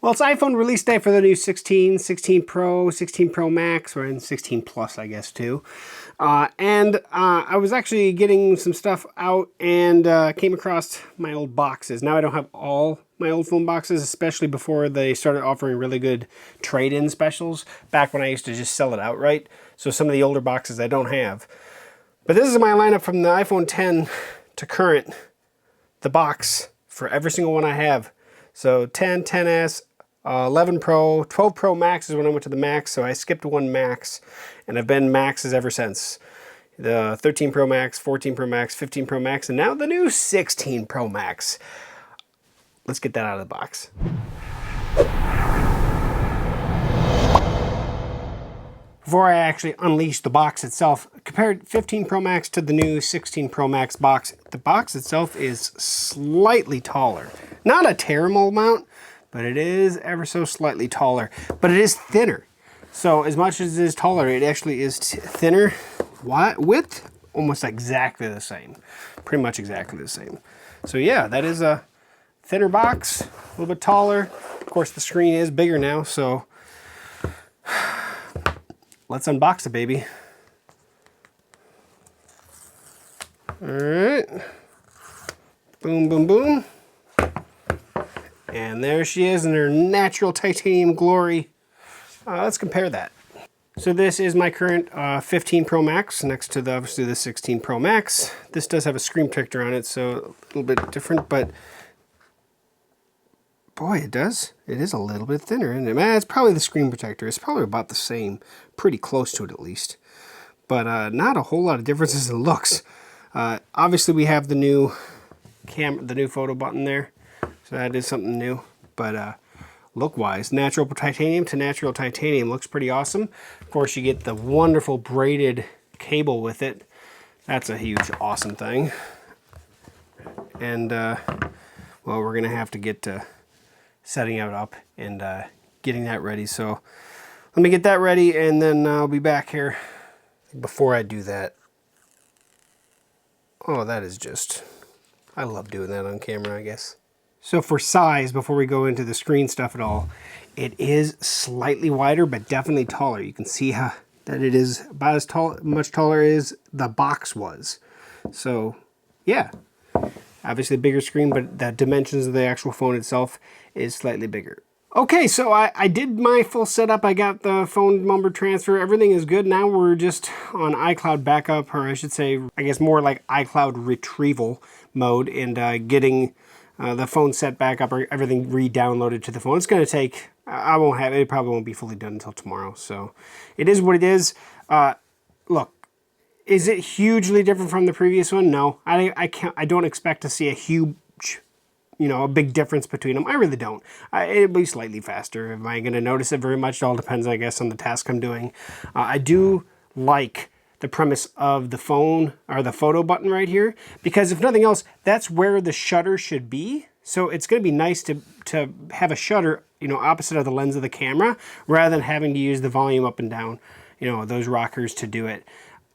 Well, it's iPhone release day for the new 16, 16 Pro, 16 Pro Max, or in 16 Plus, I guess, too. I was actually getting some stuff out and came across my old boxes. Now I don't have all my old phone boxes, especially before they started offering really good trade-in specials, back when I used to just sell it outright. So some of the older boxes I don't have. But this is my lineup from the iPhone 10 to current, the box for every single one I have. So 10, 10S, 11 Pro, 12 Pro Max is when I went to the Max, so I skipped one Max, and I've been Maxes ever since. The 13 Pro Max, 14 Pro Max, 15 Pro Max, and now the new 16 Pro Max. Let's get that out of the box. Before I actually unleash the box itself, compared 15 Pro Max to the new 16 Pro Max box, the box itself is slightly taller. Not a terrible amount, but it is ever so slightly taller. But it is thinner. So as much as it is taller, it actually is thinner. Width, almost exactly the same. Pretty much exactly the same. So yeah, that is a thinner box, a little bit taller. Of course, the screen is bigger now, so let's unbox it, baby. All right. Boom, boom, boom. And there she is in her natural titanium glory. Let's compare that. So this is my current 15 Pro Max next to obviously the 16 Pro Max. This does have a screen protector on it, so a little bit different, but boy, it does. It is a little bit thinner, isn't it? Man, it's probably the screen protector. It's probably about the same, pretty close to it at least. But not a whole lot of differences in looks. Obviously we have the new photo button there. So that is something new, but look-wise, natural titanium to natural titanium looks pretty awesome. Of course, you get the wonderful braided cable with it. That's a huge, awesome thing. And, well, we're going to have to get to setting it up and getting that ready. So let me get that ready, and then I'll be back here. Before I do that, oh, that is just, I love doing that on camera, I guess. So for size, before we go into the screen stuff at all, it is slightly wider, but definitely taller. You can see how that it is about as much taller as the box was. So yeah, obviously a bigger screen, but the dimensions of the actual phone itself is slightly bigger. Okay, so I did my full setup. I got the phone number transfer. Everything is good. Now we're just on iCloud backup, or I should say, I guess more like iCloud retrieval mode, and getting the phone set back up, or everything re-downloaded to the phone. It's going to take, it probably won't be fully done until tomorrow. So it is what it is. Look, is it hugely different from the previous one? No, I don't expect to see a huge, a big difference between them. I really don't. It'll be slightly faster. Am I going to notice it very much? It all depends, I guess, on the task I'm doing. I do like the premise of the phone, or the photo button right here, because if nothing else, that's where the shutter should be. So it's going to be nice to have a shutter, opposite of the lens of the camera, rather than having to use the volume up and down, those rockers to do it.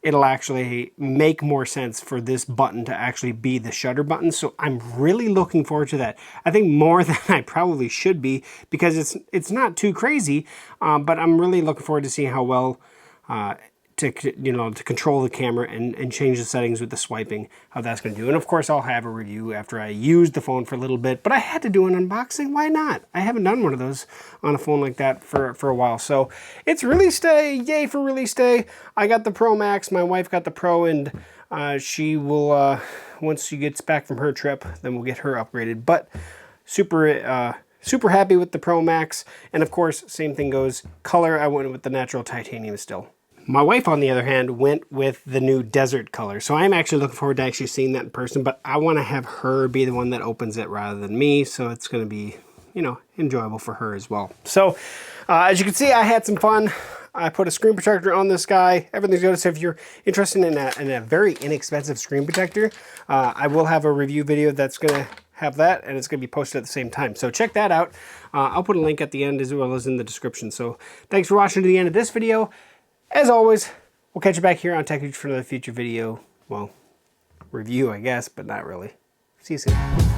It'll actually make more sense for this button to actually be the shutter button. So I'm really looking forward to that. I think more than I probably should be, because it's not too crazy, but I'm really looking forward to seeing how well to control the camera and change the settings with the swiping, how that's going to do. And of course, I'll have a review after I use the phone for a little bit, but I had to do an unboxing. Why not? I haven't done one of those on a phone like that for a while. So it's release day. Yay for release day. I got the Pro Max. My wife got the Pro, and she will, once she gets back from her trip, then we'll get her upgraded. But super happy with the Pro Max. And of course, same thing goes. Color, I went with the natural titanium still. My wife, on the other hand, went with the new desert color. So I'm actually looking forward to actually seeing that in person, but I want to have her be the one that opens it rather than me. So it's going to be, enjoyable for her as well. So as you can see, I had some fun. I put a screen protector on this guy. Everything's good. So if you're interested in a very inexpensive screen protector, I will have a review video that's going to have that, and it's going to be posted at the same time. So check that out. I'll put a link at the end as well as in the description. So thanks for watching to the end of this video. As always, we'll catch you back here on techgooch for another future video. Well, review, I guess, but not really. See you soon.